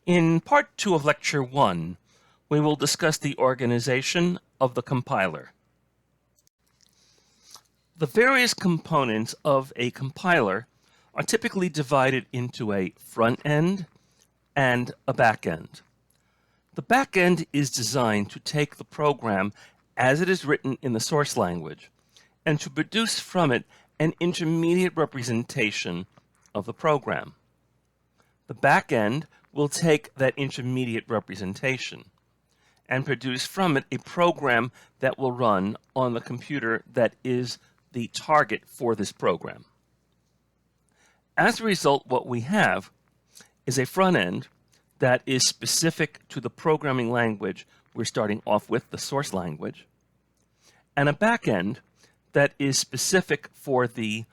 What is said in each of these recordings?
In Part 2 of Lecture 1, we will discuss the organization of the compiler. The various components of a compiler are typically divided into a front end and a back end. The back end is designed to take the program as it is written in the source language and to produce from it an intermediate representation of the program. The back end will take that intermediate representation and produce from it a program that will run on the computer that is the target for this program. As a result, what we have is a front end that is specific to the programming language we're starting off with, the source language, and a back end that is specific for the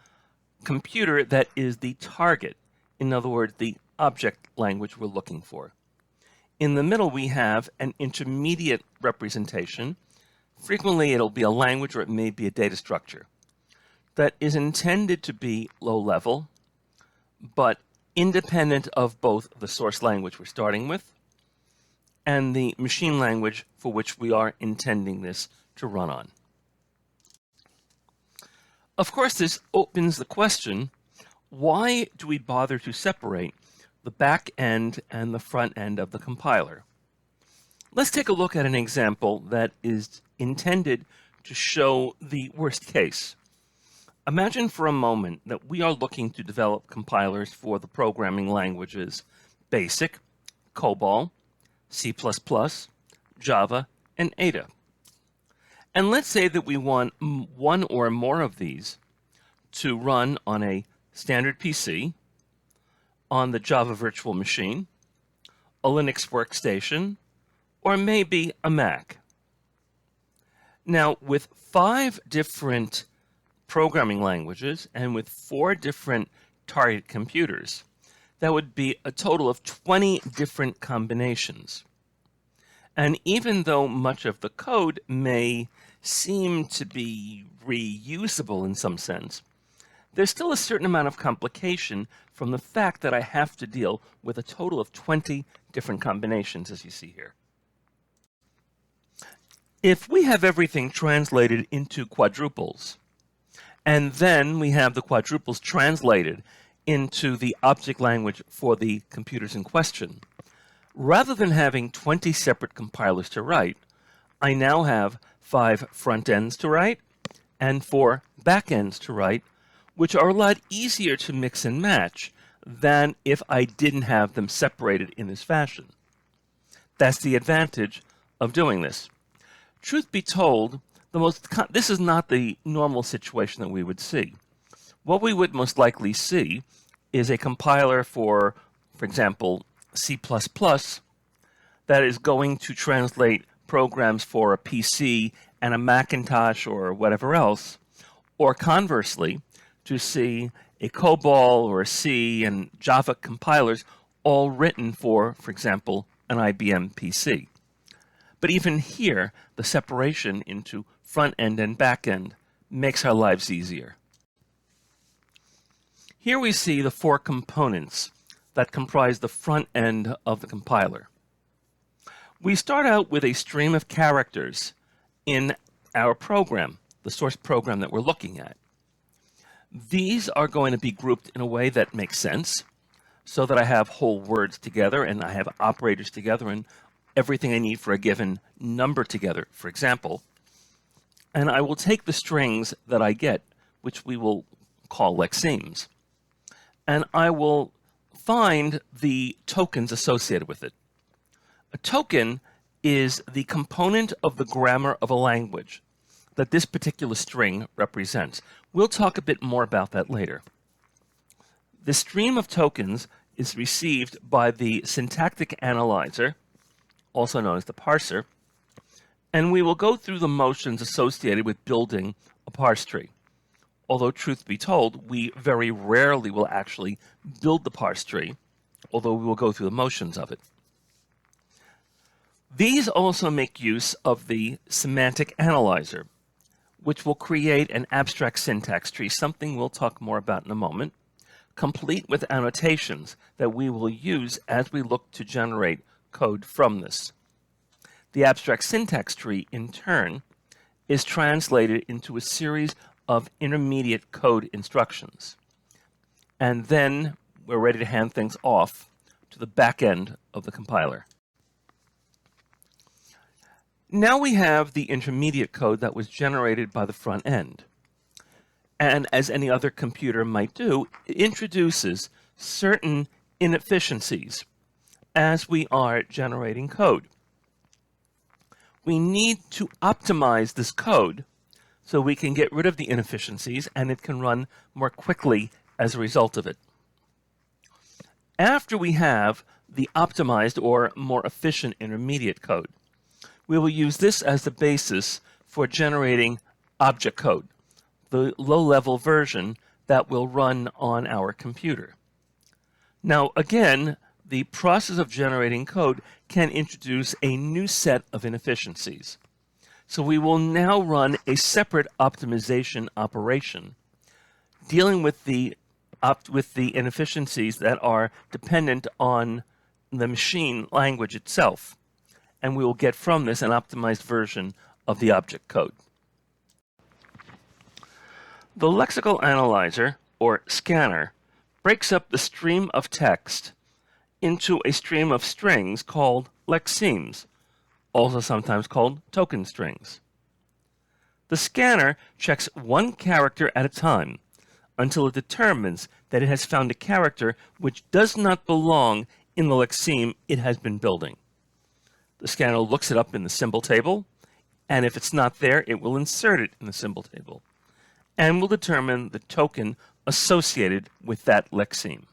computer that is the target, in other words, the object language we're looking for. In the middle, we have an intermediate representation. Frequently, it'll be a language or it may be a data structure that is intended to be low level, but independent of both the source language we're starting with and the machine language for which we are intending this to run on. Of course, this opens the question, why do we bother to separate the back end and the front end of the compiler? Let's take a look at an example that is intended to show the worst case. Imagine for a moment that we are looking to develop compilers for the programming languages BASIC, COBOL, C++, Java, and Ada. And let's say that we want one or more of these to run on a standard PC, on the Java virtual machine, a Linux workstation, or maybe a Mac. Now, with 5 different programming languages and with 4 different target computers, that would be a total of 20 different combinations. And even though much of the code may seem to be reusable in some sense, there's still a certain amount of complication from the fact that I have to deal with a total of 20 different combinations, as you see here. If we have everything translated into quadruples, and then we have the quadruples translated into the object language for the computers in question, rather than having 20 separate compilers to write, I now have 5 front ends to write and 4 back ends to write, which are a lot easier to mix and match than if I didn't have them separated in this fashion. That's the advantage of doing this. Truth be told, this is not the normal situation that we would see. What we would most likely see is a compiler for example, C++ that is going to translate programs for a PC and a Macintosh or whatever else, or conversely, to see a COBOL or a C and Java compilers all written for example, an IBM PC. But even here, the separation into front end and back end makes our lives easier. Here we see the 4 components that comprise the front end of the compiler. We start out with a stream of characters in our program, the source program that we're looking at. These are going to be grouped in a way that makes sense, so that I have whole words together and I have operators together and everything I need for a given number together, for example. And I will take the strings that I get, which we will call lexemes, and I will find the tokens associated with it. A token is the component of the grammar of a language that this particular string represents. We'll talk a bit more about that later. The stream of tokens is received by the syntactic analyzer, also known as the parser, and we will go through the motions associated with building a parse tree. Although truth be told, we very rarely will actually build the parse tree, although we will go through the motions of it. These also make use of the semantic analyzer, which will create an abstract syntax tree, something we'll talk more about in a moment, complete with annotations that we will use as we look to generate code from this. The abstract syntax tree, in turn, is translated into a series of intermediate code instructions. And then we're ready to hand things off to the back end of the compiler. Now we have the intermediate code that was generated by the front end. And as any other computer might do, it introduces certain inefficiencies as we are generating code. We need to optimize this code so we can get rid of the inefficiencies and it can run more quickly as a result of it. After we have the optimized or more efficient intermediate code, we will use this as the basis for generating object code, the low-level version that will run on our computer. Now, again, the process of generating code can introduce a new set of inefficiencies. So we will now run a separate optimization operation dealing with the inefficiencies that are dependent on the machine language itself. And we will get from this an optimized version of the object code. The lexical analyzer, or scanner, breaks up the stream of text into a stream of strings called lexemes, also sometimes called token strings. The scanner checks one character at a time until it determines that it has found a character which does not belong in the lexeme it has been building. The scanner looks it up in the symbol table, and if it's not there, it will insert it in the symbol table, and will determine the token associated with that lexeme.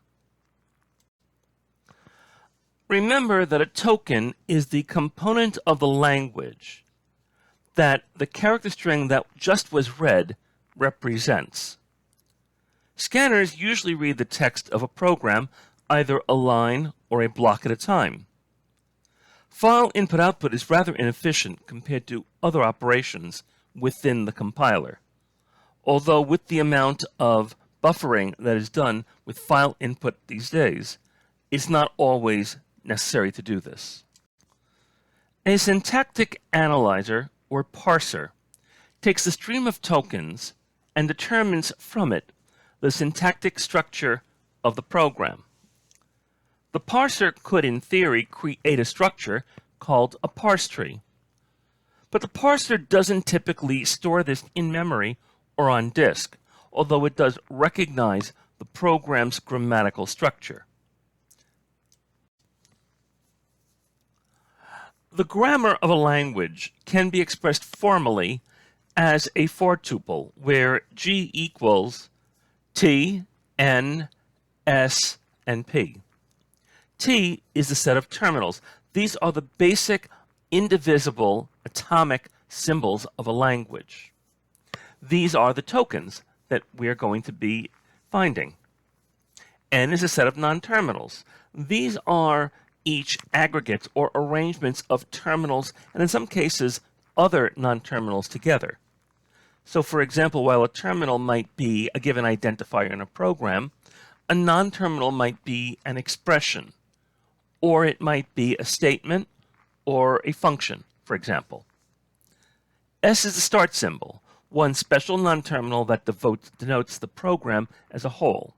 Remember that a token is the component of the language that the character string that just was read represents. Scanners usually read the text of a program either a line or a block at a time. File input-output is rather inefficient compared to other operations within the compiler, although with the amount of buffering that is done with file input these days, it's not always necessary to do this. A syntactic analyzer, or parser, takes the stream of tokens and determines from it the syntactic structure of the program. The parser could, in theory, create a structure called a parse tree. But the parser doesn't typically store this in memory or on disk, although it does recognize the program's grammatical structure. The grammar of a language can be expressed formally as a for tuple, where G equals T, N, S, and P. T is the set of terminals. These are the basic, indivisible, atomic symbols of a language. These are the tokens that we are going to be finding. N is a set of non-terminals. These are each aggregates or arrangements of terminals, and in some cases, other non-terminals together. So, for example, while a terminal might be a given identifier in a program, a non-terminal might be an expression, or it might be a statement or a function, for example. S is the start symbol, one special non-terminal that denotes the program as a whole.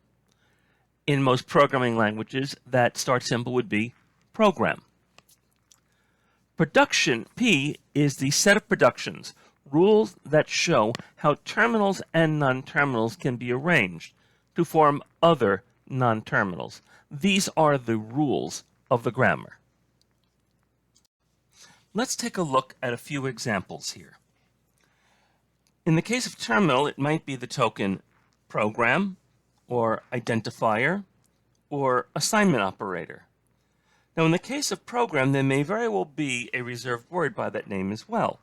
In most programming languages, that start symbol would be program. Production, P, is the set of productions, rules that show how terminals and non-terminals can be arranged to form other non-terminals. These are the rules of the grammar. Let's take a look at a few examples here. In the case of terminal, it might be the token program, or identifier, or assignment operator. Now, in the case of program, there may very well be a reserved word by that name as well.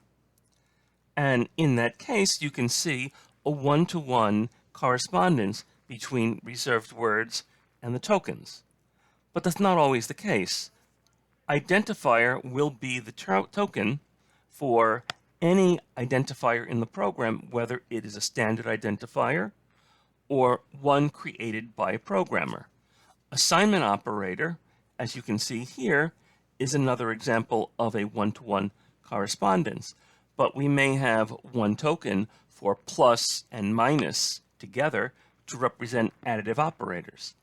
And in that case, you can see a one-to-one correspondence between reserved words and the tokens. But that's not always the case. Identifier will be the token for any identifier in the program, whether it is a standard identifier or one created by a programmer. Assignment operator, as you can see here, is another example of a one-to-one correspondence, but we may have one token for plus and minus together to represent additive operators.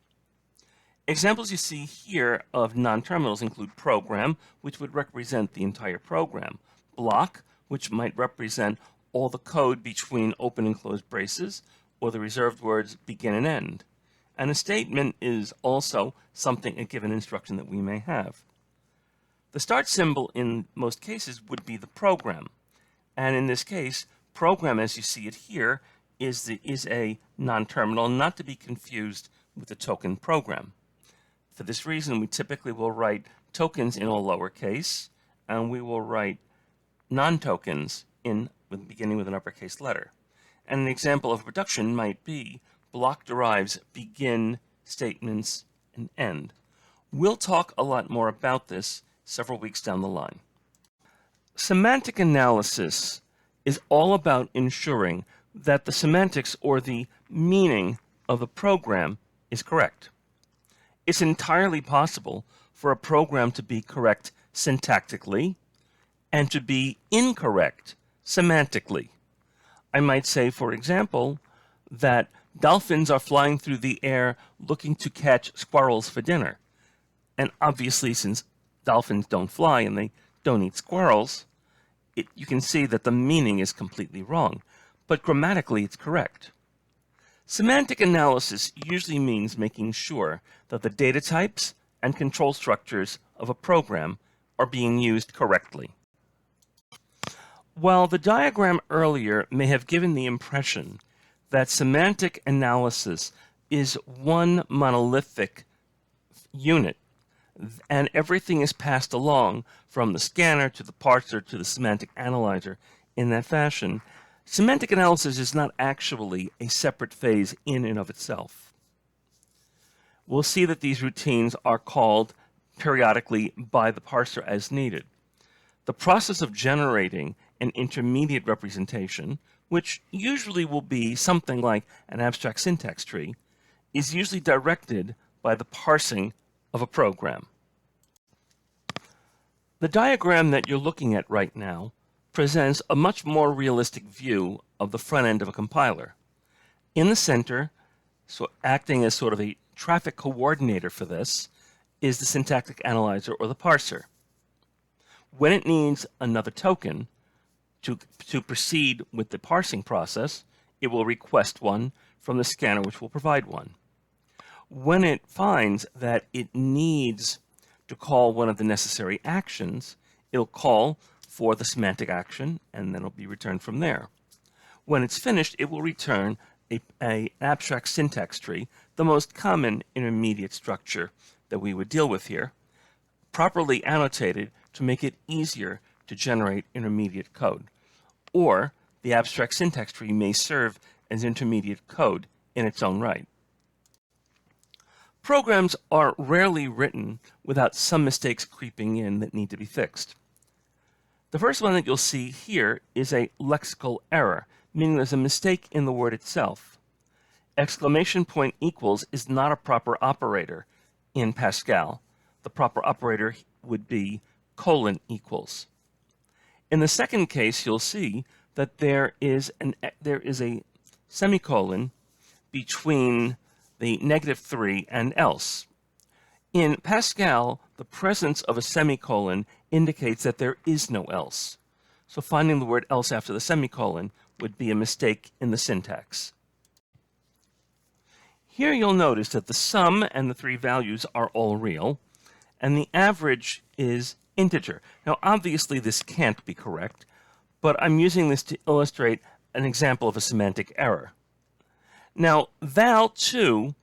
Examples you see here of non-terminals include program, which would represent the entire program, block, which might represent all the code between open and closed braces, or the reserved words begin and end. And a statement is also something, a given instruction that we may have. The start symbol in most cases would be the program. And in this case, program, as you see it here, is a non-terminal, not to be confused with the token program. For this reason, we typically will write tokens in all lowercase, and we will write non-tokens beginning with an uppercase letter. And an example of reduction might be block derives begin, statements, and end. We'll talk a lot more about this several weeks down the line. Semantic analysis is all about ensuring that the semantics or the meaning of the program is correct. It's entirely possible for a program to be correct syntactically and to be incorrect semantically. I might say, for example, that dolphins are flying through the air looking to catch squirrels for dinner. And obviously, since dolphins don't fly and they don't eat squirrels, you can see that the meaning is completely wrong. But grammatically, it's correct. Semantic analysis usually means making sure that the data types and control structures of a program are being used correctly. While the diagram earlier may have given the impression that semantic analysis is one monolithic unit, and everything is passed along from the scanner to the parser to the semantic analyzer in that fashion, semantic analysis is not actually a separate phase in and of itself. We'll see that these routines are called periodically by the parser as needed. The process of generating an intermediate representation, which usually will be something like an abstract syntax tree, is usually directed by the parsing of a program. The diagram that you're looking at right now presents a much more realistic view of the front end of a compiler. In the center, so acting as sort of a traffic coordinator for this, is the syntactic analyzer or the parser. When it needs another token to proceed with the parsing process, it will request one from the scanner, which will provide one. When it finds that it needs to call one of the necessary actions, it'll call for the semantic action, and then it'll be returned from there. When it's finished, it will return an abstract syntax tree, the most common intermediate structure that we would deal with here, properly annotated to make it easier to generate intermediate code. Or the abstract syntax tree may serve as intermediate code in its own right. Programs are rarely written without some mistakes creeping in that need to be fixed. The first one that you'll see here is a lexical error, meaning there's a mistake in the word itself. Exclamation point equals is not a proper operator in Pascal. The proper operator would be colon equals. In the second case, you'll see that there is a semicolon between the -3 and else. In Pascal, the presence of a semicolon indicates that there is no else. So finding the word else after the semicolon would be a mistake in the syntax. Here you'll notice that the sum and the three values are all real, and the average is integer. Now obviously this can't be correct, but I'm using this to illustrate an example of a semantic error. Now val2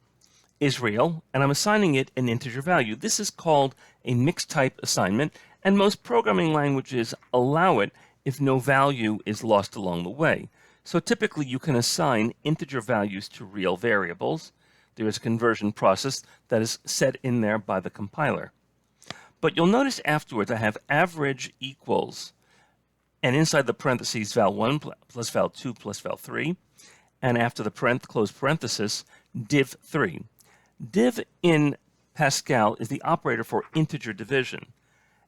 is real, and I'm assigning it an integer value. This is called a mixed type assignment, and most programming languages allow it if no value is lost along the way. So typically you can assign integer values to real variables. There is a conversion process that is set in there by the compiler. But you'll notice afterwards I have average equals, and inside the parentheses val1 plus val2 plus val3, and after the close parenthesis, div3. Div in Pascal is the operator for integer division,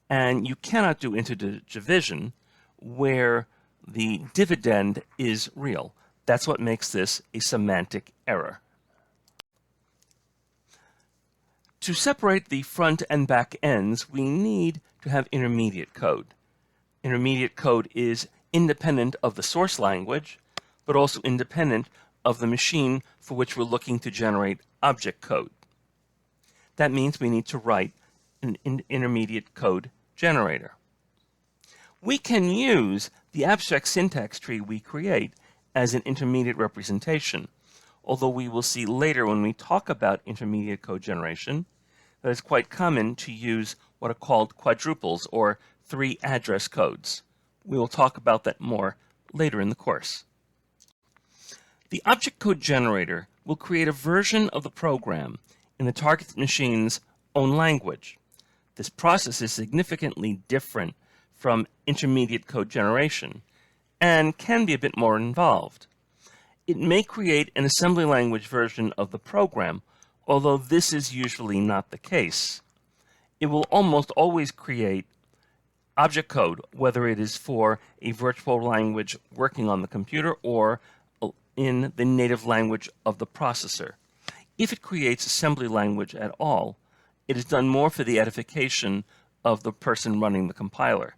and you cannot do integer division where the dividend is real. That's what makes this a semantic error. To separate the front and back ends, we need to have intermediate code. Intermediate code is independent of the source language, but also independent of the machine for which we're looking to generate object code. That means we need to write an intermediate code generator. We can use the abstract syntax tree we create as an intermediate representation, although we will see later when we talk about intermediate code generation that it's quite common to use what are called quadruples or 3 address codes. We will talk about that more later in the course. The object code generator will create a version of the program in the target machine's own language. This process is significantly different from intermediate code generation and can be a bit more involved. It may create an assembly language version of the program, although this is usually not the case. It will almost always create object code, whether it is for a virtual language working on the computer or in the native language of the processor. If it creates assembly language at all, it is done more for the edification of the person running the compiler.